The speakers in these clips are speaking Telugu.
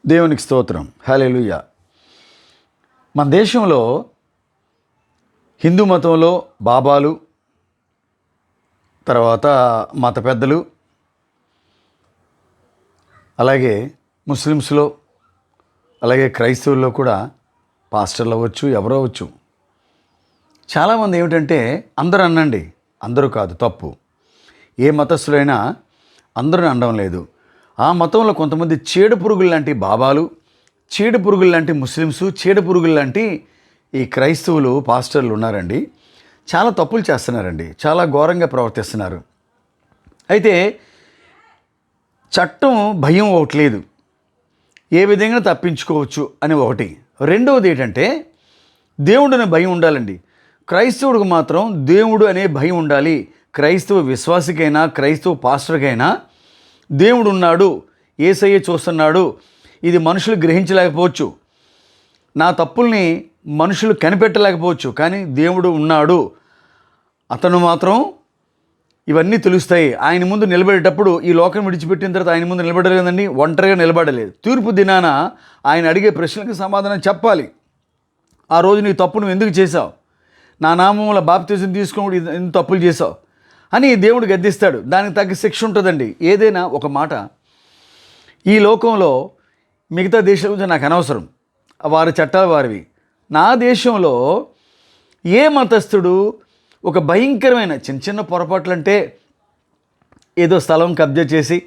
దేవునికి స్తోత్రం. హల్లెలూయా. మన దేశంలో హిందూ మతంలో బాబాలు, తర్వాత మత పెద్దలు, అలాగే ముస్లిమ్స్లో, అలాగే క్రైస్తవుల్లో కూడా పాస్టర్లు అవ్వచ్చు, ఎవరో అవ్వచ్చు. చాలామంది ఏమిటంటే అందరూ అనండి, అందరూ కాదు, తప్పు. ఏ మతస్థులైనా అందరూ అనడం లేదు. ఆ మతంలో కొంతమంది చీడ పురుగులు లాంటి బాబాలు, చీడ పురుగులు లాంటి ముస్లిమ్స్, చీడ పురుగులు లాంటి ఈ క్రైస్తవులు పాస్టర్లు ఉన్నారండి. చాలా తప్పులు చేస్తున్నారండి, చాలా ఘోరంగా ప్రవర్తిస్తున్నారు. అయితే చట్టం భయం ఒకటి లేదు, ఏ విధంగా తప్పించుకోవచ్చు అని ఒకటి. రెండవది ఏంటంటే దేవుడు భయం ఉండాలండి. క్రైస్తవుడికి మాత్రం దేవుడు అనే భయం ఉండాలి. క్రైస్తవ విశ్వాసికైనా క్రైస్తవ పాస్టర్కైనా దేవుడు ఉన్నాడు, యేసయ్య చూస్తున్నాడు. ఇది మనుషులు గ్రహించలేకపోవచ్చు, నా తప్పుల్ని మనుషులు కనిపెట్టలేకపోవచ్చు, కానీ దేవుడు ఉన్నాడు, అతను మాత్రం ఇవన్నీ తెలుస్తాయి. ఆయన ముందు నిలబడేటప్పుడు, ఈ లోకం విడిచిపెట్టిన తర్వాత ఆయన ముందు నిలబడలేదండి, ఒంటరిగా నిలబడలేదు. తీర్పు దినాన ఆయన అడిగే ప్రశ్నలకు సమాధానం చెప్పాలి. ఆ రోజు నీ తప్పు నువ్వు ఎందుకు చేశావు, నా నామంలో బాప్తిజం తీసుకుని ఎందుకు తప్పులు చేశావు అని దేవుడు గద్దిస్తాడు. దానికి తగ్గ శిక్ష ఉంటుందండి. ఏదైనా ఒక మాట, ఈ లోకంలో మిగతా దేశాల గురించి నాకు అనవసరం, వారి చట్టాలు వారివి. నా దేశంలో ఏ మతస్థుడు ఒక భయంకరమైన చిన్న చిన్న పొరపాట్లు, అంటే ఏదో స్థలం కబ్జా చేసి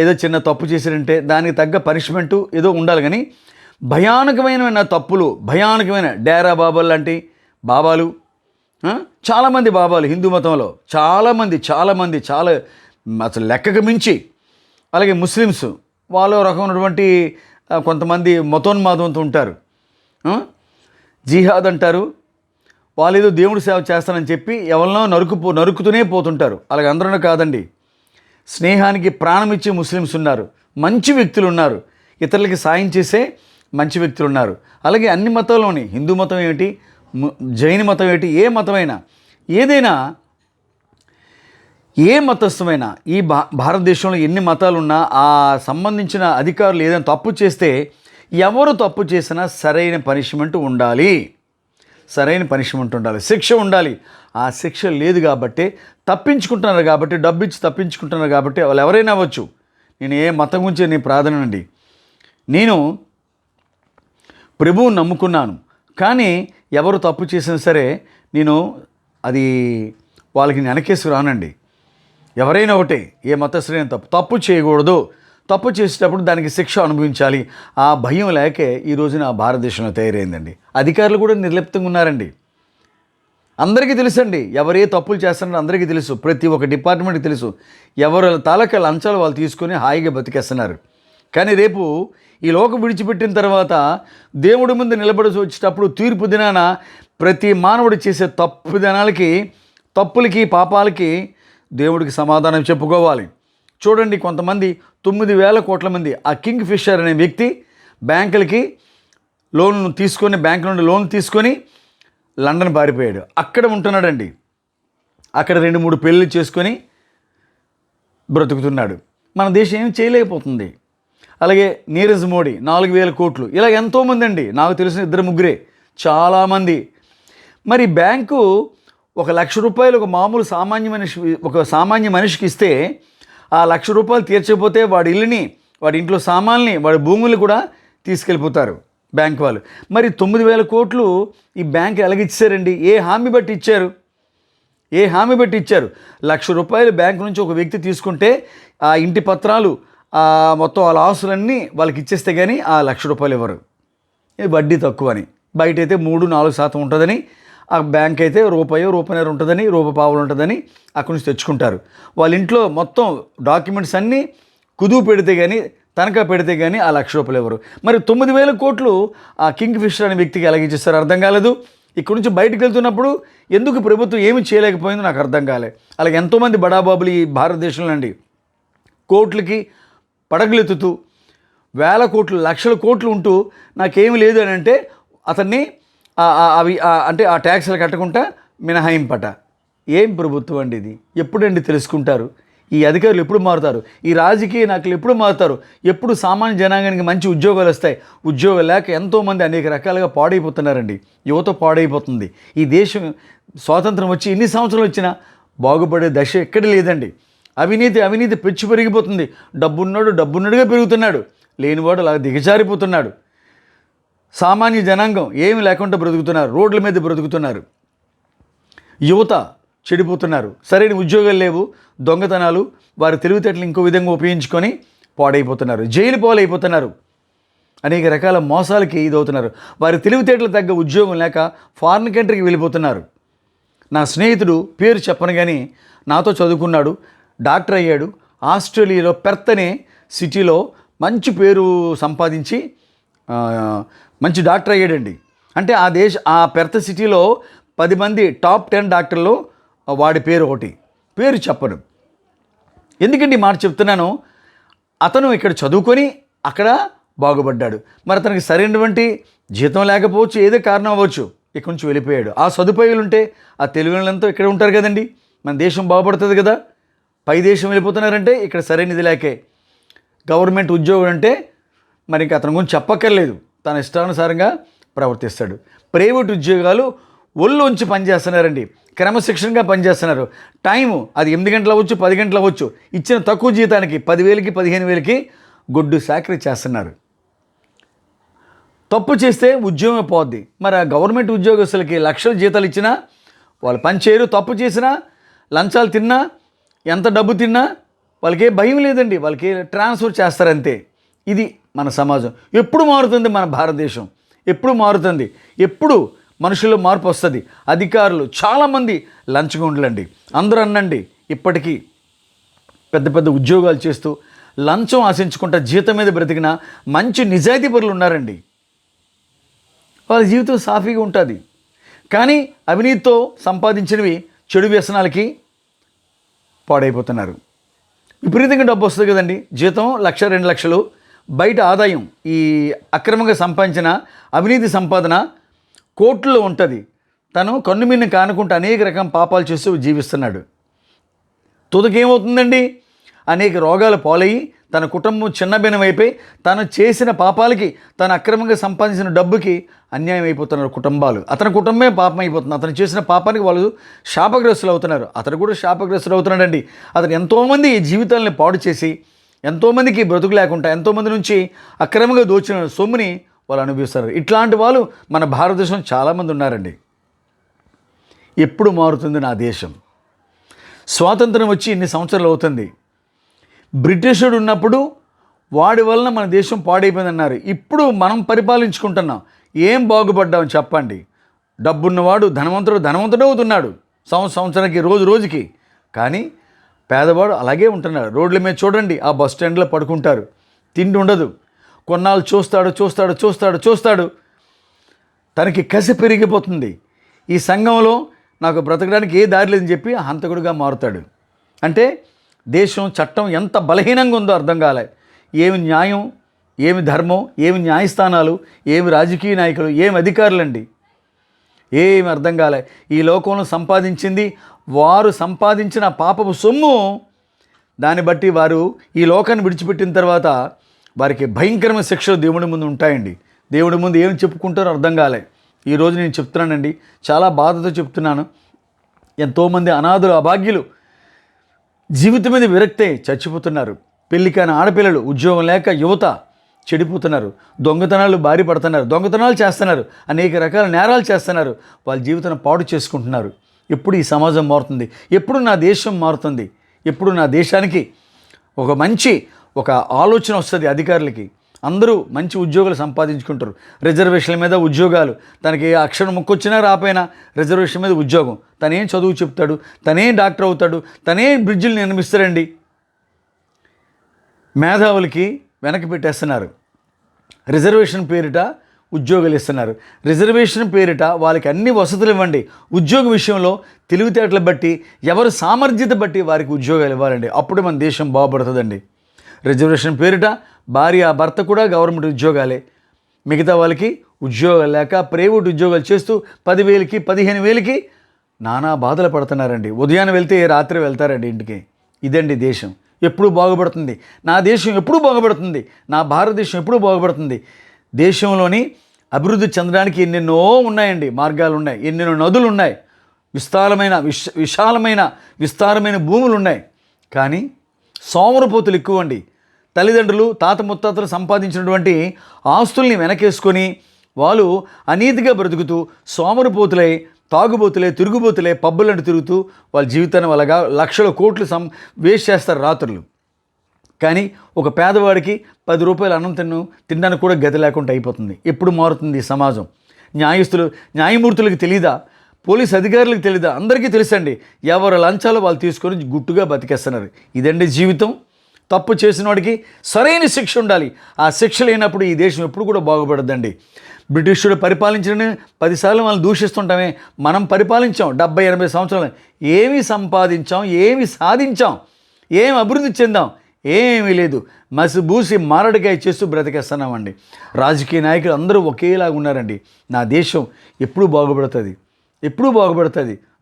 ఏదో చిన్న తప్పు చేసిరంటే దానికి తగ్గ పనిష్మెంటు ఏదో ఉండాలి. కానీ భయానకమైన తప్పులు, భయానకమైన డేరా బాబాలు లాంటి బాబాలు, చాలామంది బాబాలు హిందూ మతంలో చాలామంది చాలా అసలు లెక్కకు మించి. అలాగే ముస్లిమ్స్, వాళ్ళు రకమైనటువంటి కొంతమంది మతోన్మాదంతో ఉంటారు, జిహాద్ అంటారు. వాళ్ళు ఏదో దేవుడి సేవ చేస్తానని చెప్పి ఎవరినో నరుకుతూనే పోతుంటారు. అలాగే అందరూ కాదండి, స్నేహానికి ప్రాణం ఇచ్చే ముస్లిమ్స్ ఉన్నారు, మంచి వ్యక్తులు ఉన్నారు, ఇతరులకి సాయం చేసే మంచి వ్యక్తులు ఉన్నారు. అలాగే అన్ని మతాల్లోని, హిందూ మతం ఏమిటి, జైన మతం ఏమిటి, ఏ మతమైనా, ఏదైనా, ఏ మతస్థమైనా, ఈ భారతదేశంలో ఎన్ని మతాలు ఉన్నా ఆ సంబంధించిన అధికారులు ఏదైనా తప్పు చేస్తే, ఎవరు తప్పు చేసినా సరైన పనిష్మెంట్ ఉండాలి, శిక్ష ఉండాలి. ఆ శిక్ష లేదు కాబట్టి తప్పించుకుంటున్నారు, కాబట్టి డబ్బు ఇచ్చి తప్పించుకుంటున్నారు, కాబట్టి వాళ్ళు ఎవరైనా అవ్వచ్చు. నేను ఏ మతం గురించి నేను ప్రాధాన్యనండి, నేను ప్రభువుని నమ్ముకున్నాను. కానీ ఎవరు తప్పు చేసినా సరే నేను అది వాళ్ళకి వెనకేసి రానండి. ఎవరైనా ఒకటే, ఏ మతస్థులైనా తప్పు చేయకూడదు, తప్పు చేసేటప్పుడు దానికి శిక్ష అనుభవించాలి. ఆ భయం లేకే ఈ రోజున భారతదేశంలో తయారైందండి. అధికారులు కూడా నిర్లిప్తంగా ఉన్నారండి. అందరికీ తెలుసండి, ఎవరే తప్పులు చేస్తున్నారో అందరికీ తెలుసు, ప్రతి ఒక్క డిపార్ట్మెంట్కి తెలుసు. ఎవరు తాలూకా లంచాలు వాళ్ళు తీసుకొని హాయిగా బతికేస్తున్నారు. కానీ రేపు ఈ లోకం విడిచిపెట్టిన తర్వాత దేవుడి ముందు నిలబడి వచ్చేటప్పుడు, తీర్పు దినాన ప్రతి మానవుడు చేసే తప్పులకి పాపాలకి దేవుడికి సమాధానం చెప్పుకోవాలి. చూడండి, కొంతమంది 9,000 కోట్ల మంది, ఆ కింగ్ ఫిషర్ అనే వ్యక్తి బ్యాంకులకి బ్యాంకు నుండి లోన్ తీసుకొని లండన్ పారిపోయాడు. అక్కడ ఉంటున్నాడండి, అక్కడ 2-3 పెళ్ళిళ్ళు చేసుకొని బ్రతుకుతున్నాడు. మన దేశం ఏం చేయలేకపోతుంది. అలాగే నీరజ్ మోడీ 4,000 కోట్లు, ఇలా ఎంతోమంది అండి, నాకు తెలిసిన 2-3 చాలామంది. మరి బ్యాంకు 1,00,000 రూపాయలు ఒక సామాన్య మనిషికి ఇస్తే, ఆ 1,00,000 రూపాయలు తీర్చకపోతే వాడి ఇల్లుని, వాడి ఇంట్లో సామాన్ని, వాడి భూములు కూడా తీసుకెళ్ళిపోతారు బ్యాంక్ వాళ్ళు. మరి 9,000 కోట్లు ఈ బ్యాంక్ ఎలాగిచ్చారండి? ఏ హామీ బట్టి ఇచ్చారు? 1,00,000 రూపాయలు బ్యాంకు నుంచి ఒక వ్యక్తి తీసుకుంటే ఆ ఇంటి పత్రాలు, మొత్తం వాళ్ళ ఆస్తులన్నీ వాళ్ళకి ఇచ్చేస్తే కానీ ఆ 1,00,000 రూపాయలు ఇవ్వరు. ఇది వడ్డీ తక్కువ అని. బయట అయితే 3-4% ఉంటుందని, ఆ బ్యాంక్ అయితే రూపాయన్నర ఉంటుందని, రూపాయి ఉంటుందని అక్కడి నుంచి తెచ్చుకుంటారు. వాళ్ళ ఇంట్లో మొత్తం డాక్యుమెంట్స్ అన్నీ కుదువు పెడితే కానీ, తనఖా పెడితే కానీ ఆ 1,00,000 రూపాయలు ఇవ్వరు. మరి 9,000 కోట్లు ఆ కింగ్ ఫిషర్ అనే వ్యక్తికి ఎలాగిచ్చేస్తారు అర్థం కాలేదు. ఇక్కడి నుంచి బయటకు వెళ్తున్నప్పుడు ఎందుకు ప్రభుత్వం ఏమి చేయలేకపోయిందో నాకు అర్థం కాలే. అలాగే ఎంతోమంది బడాబాబులు ఈ భారతదేశంలో అండి, కోట్లకి పడగలెత్తుతూ 1,000 కోట్లు, 1,00,000 కోట్లు ఉంటూ నాకేమి లేదు అని అంటే అతన్ని అంటే ఆ ట్యాక్స్లు కట్టకుండా మినహాయింపట. ఏం ప్రభుత్వం అండి ఇది? ఎప్పుడండి తెలుసుకుంటారు? ఈ అధికారులు ఎప్పుడు మారుతారు, ఈ రాజకీయ నాయకులు ఎప్పుడు మారుతారు, ఎప్పుడు సామాన్య జనాంగానికి మంచి ఉద్యోగాలు వస్తాయి. ఉద్యోగాలు లేక ఎంతోమంది అనేక రకాలుగా పాడైపోతున్నారండి. యువత పాడైపోతుంది. ఈ దేశం స్వాతంత్రం వచ్చి ఎన్ని సంవత్సరాలు వచ్చినా బాగుపడే దశ ఎక్కడ లేదండి. అవినీతి పెచ్చు పెరిగిపోతుంది. డబ్బున్నడుగా పెరుగుతున్నాడు, లేనివాడు అలా దిగజారిపోతున్నాడు. సామాన్య జనాంగం ఏమి లేకుండా బ్రతుకుతున్నారు, రోడ్ల మీద బ్రతుకుతున్నారు. యువత చెడిపోతున్నారు. సరైన ఉద్యోగాలు లేవు, దొంగతనాలు, వారి తెలివితేటలు ఇంకో విధంగా ఉపయోగించుకొని పాడైపోతున్నారు, జైలు పాలైపోతున్నారు, అనేక రకాల మోసాలకి ఇదవుతున్నారు. వారి తెలివితేటలు తగ్గ ఉద్యోగం లేక ఫారిన్ కంట్రీకి వెళ్ళిపోతున్నారు. నా స్నేహితుడు పేరు చెప్పను కానీ నాతో చదువుకున్నాడు, డాక్టర్ అయ్యాడు. ఆస్ట్రేలియాలో పెర్త్ అనే సిటీలో మంచి పేరు సంపాదించి మంచి డాక్టర్ అయ్యాడండి. అంటే ఆ పెర్త్ సిటీలో 10 మంది టాప్ 10 డాక్టర్లు వాడి పేరు ఒకటి. పేరు చెప్పను. ఎందుకంటే ఈ మాట చెప్తున్నాను, అతను ఇక్కడ చదువుకొని అక్కడ బాగుపడ్డాడు. మరి అతనికి సరైనటువంటి జీతం లేకపోవచ్చు, ఏదో కారణం అవ్వచ్చు, ఇక్కడి నుంచి వెళ్ళిపోయాడు. ఆ సదుపాయాలు ఉంటే ఆ తెలివినంతో ఇక్కడ ఉంటారు కదండి, మన దేశం బాగుపడుతుంది కదా. పై దేశం వెళ్ళిపోతున్నారంటే ఇక్కడ సరైనది లేకే. గవర్నమెంట్ ఉద్యోగం అంటే మరి ఇంకా అతని గురించి చెప్పక్కర్లేదు, తన ఇష్టానుసారంగా ప్రవర్తిస్తాడు. ప్రైవేట్ ఉద్యోగాలు ఒళ్ళోంచి పనిచేస్తున్నారండి, క్రమశిక్షణగా పనిచేస్తున్నారు. టైము అది 8 గంటలు అవ్వచ్చు, 10 గంటలు అవ్వచ్చు, ఇచ్చిన తక్కువ జీతానికి 10,000కి 15,000కి గొడ్డు సాకరీ చేస్తున్నారు. తప్పు చేస్తే ఉద్యోగం పోద్ది. మరి ఆ గవర్నమెంట్ ఉద్యోగస్తులకి లక్షల జీతాలు ఇచ్చినా వాళ్ళు పని చేయరు. తప్పు చేసినా, లంచాలు తిన్నా, ఎంత డబ్బు తిన్నా వాళ్ళకే భయం లేదండి, వాళ్ళకి ట్రాన్స్ఫర్ చేస్తారంతే. ఇది మన సమాజం. ఎప్పుడు మారుతుంది మన భారతదేశం? ఎప్పుడు మారుతుంది? ఎప్పుడు మనుషుల్లో మార్పు వస్తుంది? అధికారులు చాలామంది లంచగొండలండి. అందరూ అన్నండి, ఇప్పటికీ పెద్ద పెద్ద ఉద్యోగాలు చేస్తూ లంచం ఆశించుకుంటా జీతం మీద బ్రతికిన మంచి నిజాయితీ పరులు ఉన్నారండి. వాళ్ళ జీవితం సాఫీగా ఉంటుంది. కానీ అవినీతితో సంపాదించినవి చెడు వ్యసనాలకి పాడైపోతున్నారు. విపరీతంగా డబ్బు వస్తుంది కదండి, జీతం 1,00,000 2 లక్షలు, బయట ఆదాయం ఈ అక్రమంగా సంపాదించిన అవినీతి సంపాదన కోట్లలో ఉంటుంది. తను కన్నుమిన్ను కానుకుంటూ అనేక రకం పాపాలు చేస్తూ జీవిస్తున్నాడు. తుదకేమవుతుందండి? అనేక రోగాలు పాలయ్యి తన కుటుంబం చిన్నభిన్నమైపోయి తను చేసిన పాపాలకి, తను అక్రమంగా సంపాదించిన డబ్బుకి అన్యాయం అయిపోతున్నారు కుటుంబాలు. అతని కుటుంబమే పాపం అయిపోతుంది. అతను చేసిన పాపానికి వాళ్ళు శాపగ్రస్తులు అవుతున్నారు. అతను కూడా శాపగ్రస్తులు అవుతున్నాడండి. అతను ఎంతోమంది జీవితాలని పాడు చేసి, ఎంతోమందికి బ్రతుకు లేకుండా, ఎంతోమంది నుంచి అక్రమంగా దోచిన సొమ్ముని వాళ్ళు అనుభవిస్తారు. ఇట్లాంటి వాళ్ళు మన భారతదేశం చాలామంది ఉన్నారండి. ఎప్పుడు మారుతుంది నా దేశం? స్వాతంత్రం వచ్చి ఇన్ని సంవత్సరాలు అవుతుంది. బ్రిటిషుడు ఉన్నప్పుడు వాడి వలన మన దేశం పాడైపోయిందన్నారు. ఇప్పుడు మనం పరిపాలించుకుంటున్నాం. ఏం బాగుపడ్డామని చెప్పండి? డబ్బున్నవాడు ధనవంతుడు అవుతున్నాడు సంవత్సరానికి, రోజుకి. కానీ పేదవాడు అలాగే ఉంటున్నాడు. రోడ్ల మీద చూడండి, ఆ బస్ స్టాండ్లో పడుకుంటారు, తిండి ఉండదు. కొన్నాళ్ళు చూస్తాడు, తనకి కసి పెరిగిపోతుంది. ఈ సంఘంలో నాకు బ్రతకడానికి ఏ దారి లేదని చెప్పి హంతకుడిగా మారుతాడు. అంటే దేశం చట్టం ఎంత బలహీనంగా ఉందో అర్థం కాలే. ఏమి న్యాయం, ఏమి ధర్మం, ఏమి న్యాయస్థానాలు, ఏమి రాజకీయ నాయకులు, ఏమి అధికారులండి, ఏమి అర్థం కాలే. ఈ లోకంలో సంపాదించింది, వారు సంపాదించిన పాపపు సొమ్ము, దాన్ని బట్టి వారు ఈ లోకాన్ని విడిచిపెట్టిన తర్వాత వారికి భయంకరమైన శిక్షలు దేవుడి ముందు ఉంటాయండి. దేవుడి ముందు ఏమి చెప్పుకుంటారో అర్థం కాలే. ఈరోజు నేను చెప్తున్నానండి, చాలా బాధతో చెప్తున్నాను. ఎంతోమంది అనాథులు, అభాగ్యులు జీవితం మీద విరక్తే చచ్చిపోతున్నారు. పెళ్ళికాని ఆడపిల్లలు, ఉద్యోగం లేక యువత చెడిపోతున్నారు. దొంగతనాలు బారి పడుతున్నారు, దొంగతనాలు చేస్తున్నారు, అనేక రకాల నేరాలు చేస్తున్నారు, వాళ్ళ జీవితాన్ని పాడు చేసుకుంటున్నారు. ఎప్పుడు ఈ సమాజం మారుతుంది? ఎప్పుడు నా దేశం మారుతుంది? ఎప్పుడు నా దేశానికి ఒక ఆలోచన వస్తుంది? అధికారులకి అందరూ మంచి ఉద్యోగాలు సంపాదించుకుంటారు. రిజర్వేషన్ల మీద ఉద్యోగాలు, తనకి అక్షరం ముక్కొచ్చినా రాపోయినా రిజర్వేషన్ మీద ఉద్యోగం. తనేం చదువు చెప్తాడు, తనేం డాక్టర్ అవుతాడు, తనేం బ్రిడ్జిలు నిర్మిస్తారండి. మేధావులకి వెనక్కి పెట్టేస్తున్నారు. రిజర్వేషన్ పేరిట ఉద్యోగాలు ఇస్తున్నారు. రిజర్వేషన్ పేరిట వాళ్ళకి అన్ని వసతులు ఇవ్వండి. ఉద్యోగ విషయంలో తెలివితేటలు బట్టి, ఎవరు సామర్థ్యత బట్టి వారికి ఉద్యోగాలు ఇవ్వాలండి. అప్పుడు మన దేశం బాగుపడుతుందండి. రిజర్వేషన్ పేరిట భార్య భర్త కూడా గవర్నమెంట్ ఉద్యోగాలే, మిగతా వాళ్ళకి ఉద్యోగాలు లేక ప్రైవేట్ ఉద్యోగాలు చేస్తూ 10,000కి 15,000కి నానా బాధలు పడుతున్నారండి. ఉదయాన్నే వెళ్తే రాత్రి వెళ్తారండి ఇంటికి. ఇదండి దేశం ఎప్పుడు బాగుపడుతుంది, నా దేశం ఎప్పుడు బాగుపడుతుంది, నా భారతదేశం ఎప్పుడు బాగుపడుతుంది. దేశంలోని అభివృద్ధి చెందడానికి ఎన్నెన్నో ఉన్నాయండి, మార్గాలు ఉన్నాయి, ఎన్నెన్నో నదులు ఉన్నాయి, విస్తారమైన భూములు ఉన్నాయి. కానీ సోమరపోతులు ఎక్కువ అండి. తల్లిదండ్రులు తాత ముత్తాతలు సంపాదించినటువంటి ఆస్తుల్ని వెనకేసుకొని వాళ్ళు అనీతిగా బ్రతుకుతూ సోమరపోతులై, తాగుబోతులే, తిరుగుబోతులే, పబ్బులంటూ తిరుగుతూ వాళ్ళ జీవితాన్ని వాళ్ళగా లక్షల కోట్లు వేస్ట్ చేస్తారు రాత్రులు. కానీ ఒక పేదవాడికి 10 రూపాయలు అన్నం తినడానికి కూడా గతి లేకుండా అయిపోతుంది. ఎప్పుడు మారుతుంది ఈ సమాజం? న్యాయమూర్తులకు తెలీదా? పోలీస్ అధికారులకు తెలీదా? అందరికీ తెలుసండి. ఎవరు లంచాలు వాళ్ళు తీసుకొని గుట్టుగా బతికేస్తున్నారు. ఇదండి జీవితం. తప్పు చేసిన వాడికి సరైన శిక్ష ఉండాలి. ఆ శిక్ష లేనప్పుడు ఈ దేశం ఎప్పుడు కూడా బాగుపడద్దండి. బ్రిటిషుడు పరిపాలించిన 10 సార్లు మనం దూషిస్తుంటామే. మనం పరిపాలించాం 70-80 సంవత్సరాలు. ఏమి సంపాదించాం? ఏమి సాధించాం? ఏం అభివృద్ధి చెందాం? ఏమీ లేదు. మసిబూసి మారడికాయ చేస్తూ బ్రతికేస్తున్నామండి. రాజకీయ నాయకులు అందరూ ఒకేలాగా ఉన్నారండి. నా దేశం ఎప్పుడు బాగుపడుతుంది?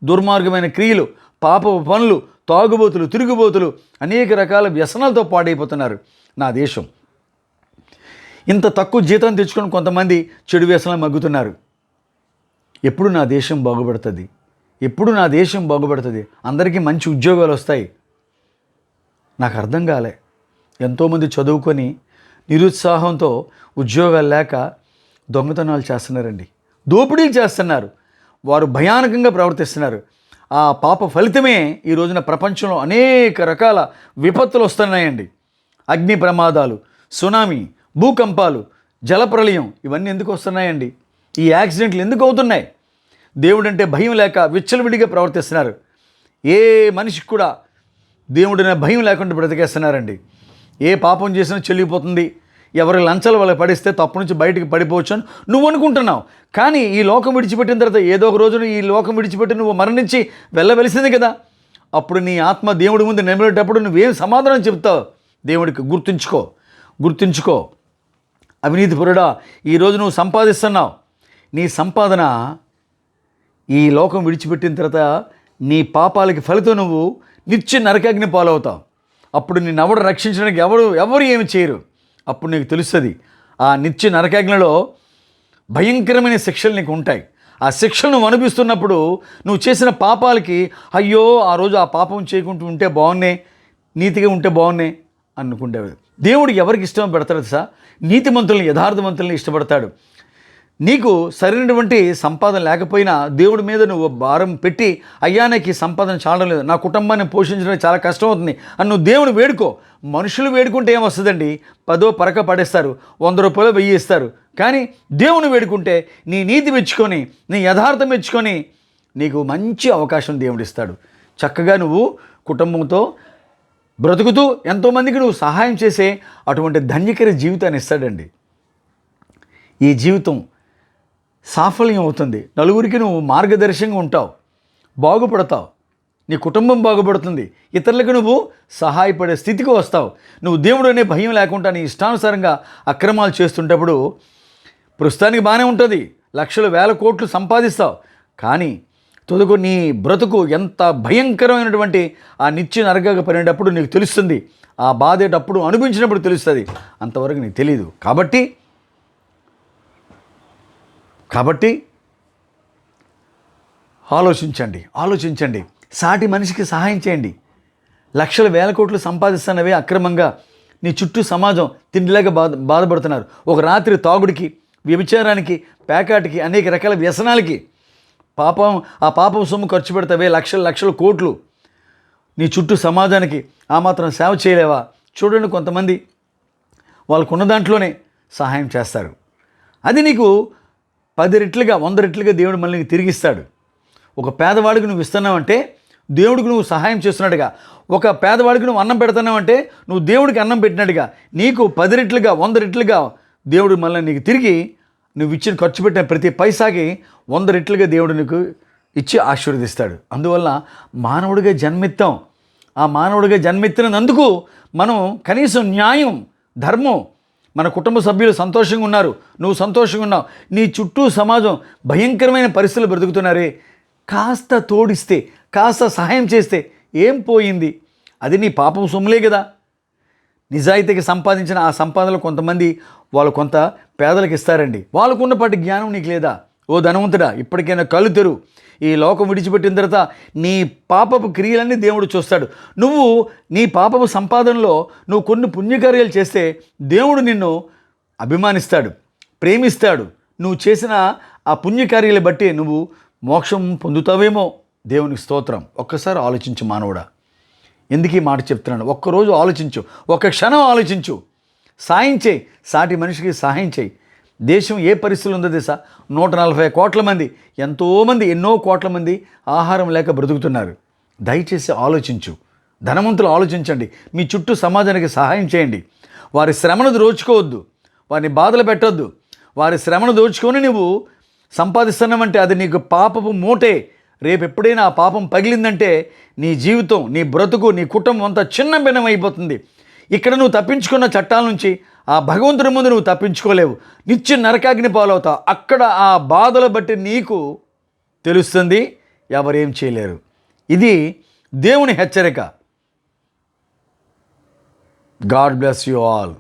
దుర్మార్గమైన క్రియలు, పాపపు పనులు, తాగుబోతులు, తిరుగుబోతులు, అనేక రకాల వ్యసనాలతో పాడైపోతున్నారు నా దేశం. ఇంత తక్కువ జీతం తెచ్చుకొని కొంతమంది చెడు వ్యసనాలు మగ్గుతున్నారు. ఎప్పుడు నా దేశం బాగుపడుతుంది? అందరికీ మంచి ఉద్యోగాలు వస్తాయి? నాకు అర్థం కాలే. ఎంతోమంది చదువుకొని నిరుత్సాహంతో ఉద్యోగాలు లేక దొంగతనాలు చేస్తున్నారండి, దోపిడీలు చేస్తున్నారు. వారు భయానకంగా ప్రవర్తిస్తున్నారు. ఆ పాప ఫలితమే ఈ రోజున ప్రపంచంలో అనేక రకాల విపత్తులు వస్తున్నాయండి. అగ్ని ప్రమాదాలు, సునామీ, భూకంపాలు, జలప్రలయం, ఇవన్నీ ఎందుకు వస్తున్నాయండి? ఈ యాక్సిడెంట్లు ఎందుకు అవుతున్నాయి? దేవుడంటే భయం లేక విచ్చలవిడిగా ప్రవర్తిస్తున్నారు. ఏ మనిషికి కూడా దేవుడనే భయం లేకుండా బ్రతికేస్తున్నారండి. ఏ పాపం చేసినా చెల్లిపోతుంది, ఎవరి లంచాలు వాళ్ళకి పడిస్తే తప్పు నుంచి బయటకు పడిపోవచ్చు అని నువ్వు అనుకుంటున్నావు. కానీ ఈ లోకం విడిచిపెట్టిన తర్వాత ఏదో ఒక రోజున ఈ లోకం విడిచిపెట్టి నువ్వు మరణించి వెళ్ళవలసింది కదా. అప్పుడు నీ ఆత్మ దేవుడి ముందు నిలబడేటప్పుడు నువ్వేం సమాధానం చెప్తావు? దేవుడికి గుర్తుంచుకో. అవినీతిపరుడా, ఈరోజు నువ్వు సంపాదిస్తున్నావు. నీ సంపాదన ఈ లోకం విడిచిపెట్టిన తర్వాత నీ పాపాలకి ఫలితం నువ్వు నిత్య నరకాగ్ని పాలవుతావు. అప్పుడు నిన్నెవడు రక్షించడానికి ఎవరు ఏమి చేయరు. అప్పుడు నీకు తెలుస్తుంది ఆ నిత్య నరకాగ్నిలో భయంకరమైన శిక్షలు నీకు ఉంటాయి. ఆ శిక్షలను అనిపిస్తున్నప్పుడు నువ్వు చేసిన పాపాలకి అయ్యో ఆ రోజు ఆ పాపం చేయకుంటూ ఉంటే బాగున్నాయి, నీతిగా ఉంటే బాగున్నాయి అనుకుంటేవి. దేవుడు ఎవరికి ఇష్టం పెడతాడు సార్? నీతిమంతుల్ని, యథార్థవంతుల్ని ఇష్టపడతాడు. నీకు సరైనటువంటి సంపాదన లేకపోయినా దేవుడి మీద నువ్వు భారం పెట్టి అయ్యా నాకు ఈ సంపాదన చాలడం లేదు, నా కుటుంబాన్ని పోషించడానికి చాలా కష్టం అవుతుంది అని నువ్వు దేవుని వేడుకో. మనుషులు వేడుకుంటే ఏమొస్తుందండి? 10 పరక పడేస్తారు, 100 రూపాయలు 1000 ఇస్తారు. కానీ దేవుని వేడుకుంటే నీ నీతి మెచ్చుకొని, నీ యథార్థం మెచ్చుకొని నీకు మంచి అవకాశం దేవుడు ఇస్తాడు. చక్కగా నువ్వు కుటుంబంతో బ్రతుకుతూ ఎంతోమందికి నువ్వు సహాయం చేసే అటువంటి ధన్యకర జీవితాన్ని ఇస్తాడండి. ఈ జీవితం సాఫల్యం అవుతుంది. నలుగురికి నువ్వు మార్గదర్శకంగా ఉంటావు, బాగుపడతావు, నీ కుటుంబం బాగుపడుతుంది, ఇతరులకు నువ్వు సహాయపడే స్థితికి వస్తావు. నువ్వు దేవుడు అనే భయం లేకుండా నీ ఇష్టానుసారంగా అక్రమాలు చేస్తుంటప్పుడు ప్రస్తుతానికి బాగానే ఉంటుంది, లక్షలు వేల కోట్లు సంపాదిస్తావు. కానీ తొలుగు నీ బ్రతుకు ఎంత భయంకరమైనటువంటి ఆ నిత్య నరకగా పడినప్పుడు నీకు తెలుస్తుంది. ఆ బాధేటప్పుడు అనుభవించినప్పుడు తెలుస్తుంది, అంతవరకు నీకు తెలియదు. కాబట్టి ఆలోచించండి. సాటి మనిషికి సహాయం చేయండి. లక్షల వేల కోట్లు సంపాదిస్తున్నవే అక్రమంగా నీ చుట్టూ సమాజం తిండిలేక బాధపడుతున్నారు. ఒక రాత్రి తాగుడికి, వ్యభిచారానికి, పేకాటికి, అనేక రకాల వ్యసనాలకి ఆ పాపం సొమ్ము ఖర్చు పెడతావే లక్షల కోట్లు. నీ చుట్టూ సమాజానికి ఆ మాత్రం సేవ చేయలేవా? చూడండి, కొంతమంది వాళ్ళకున్న దాంట్లోనే సహాయం చేస్తారు. అది నీకు 10 రెట్లుగా 100 రెట్లుగా దేవుడు మళ్ళీ తిరిగిస్తాడు. ఒక పేదవాడికి నువ్వు ఇస్తున్నావంటే దేవుడికి నువ్వు సహాయం చేస్తున్నట్టుగా, ఒక పేదవాడికి నువ్వు అన్నం పెడుతున్నావంటే నువ్వు దేవుడికి అన్నం పెట్టినట్టుగా నీకు 10 రెట్లుగా 100 రెట్లుగా దేవుడు మళ్ళీ నీకు తిరిగి నువ్వు ఇచ్చిన ఖర్చు పెట్టిన ప్రతి పైసాకి 100 రెట్లుగా దేవుడు నీకు ఇచ్చి ఆశీర్వదిస్తాడు. అందువల్ల మానవుడిగా జన్మెత్తాం. ఆ మానవుడిగా జన్మెత్తినందుకు మనం కనీసం న్యాయం, ధర్మం, మన కుటుంబ సభ్యులు సంతోషంగా ఉన్నారు, నువ్వు సంతోషంగా ఉన్నావు, నీ చుట్టూ సమాజం భయంకరమైన పరిస్థితులు బ్రతుకుతున్నారే, కాస్త తోడిస్తే, కాస్త సహాయం చేస్తే ఏం పోయింది? అది నీ పాపం సొమ్ములే కదా. నిజాయితీకి సంపాదించిన ఆ సంపాదనలు కొంతమంది వాళ్ళు కొంత పేదలకు ఇస్తారండి. వాళ్ళకున్నపాటి జ్ఞానం నీకు లేదా? ఓ ధనవంతుడా, ఇప్పటికైనా కళ్ళు తెరువు. ఈ లోకం విడిచిపెట్టిన తర్వాత నీ పాపపు క్రియలన్నీ దేవుడు చూస్తాడు. నువ్వు నీ పాపపు సంపాదనలో నువ్వు కొన్ని పుణ్యకార్యాలు చేస్తే దేవుడు నిన్ను అభిమానిస్తాడు, ప్రేమిస్తాడు. నువ్వు చేసిన ఆ పుణ్యకార్యాలు బట్టి నువ్వు మోక్షం పొందుతావేమో. దేవునికి స్తోత్రం. ఒక్కసారి ఆలోచించు మానవుడా. ఎందుకు ఈ మాట చెప్తున్నాను? ఒక్కరోజు ఆలోచించు, ఒక్క క్షణం ఆలోచించు. సాయం చేయి, సాటి మనిషికి సహాయం చేయి. దేశం ఏ పరిస్థితులు ఉందో తెలుసా? 140 కోట్ల మంది, ఎంతోమంది, ఎన్నో కోట్ల మంది ఆహారం లేక బ్రతుకుతున్నారు. దయచేసి ఆలోచించు. ధనవంతులు ఆలోచించండి. మీ చుట్టూ సమాజానికి సహాయం చేయండి. వారి శ్రమను దోచుకోవద్దు, వారిని బాధలు పెట్టొద్దు. వారి శ్రమను దోచుకొని నువ్వు సంపాదిస్తున్నావంటే అది నీకు పాపపు మూటే. రేపు ఎప్పుడైనా ఆ పాపం పగిలిందంటే నీ జీవితం, నీ బ్రతుకు, నీ కుటుంబం అంతా చిన్న భిన్నం అయిపోతుంది. ఇక్కడ నువ్వు తప్పించుకున్న చట్టాల నుంచి ఆ భగవంతుడి ముందు నువ్వు తప్పించుకోలేవు. నిత్య నరకాగ్ని పాలవుతావు. అక్కడ ఆ బాధలు బట్టి నీకు తెలుస్తుంది, ఎవరేం చేయలేరు. ఇది దేవుని హెచ్చరిక. God bless you all.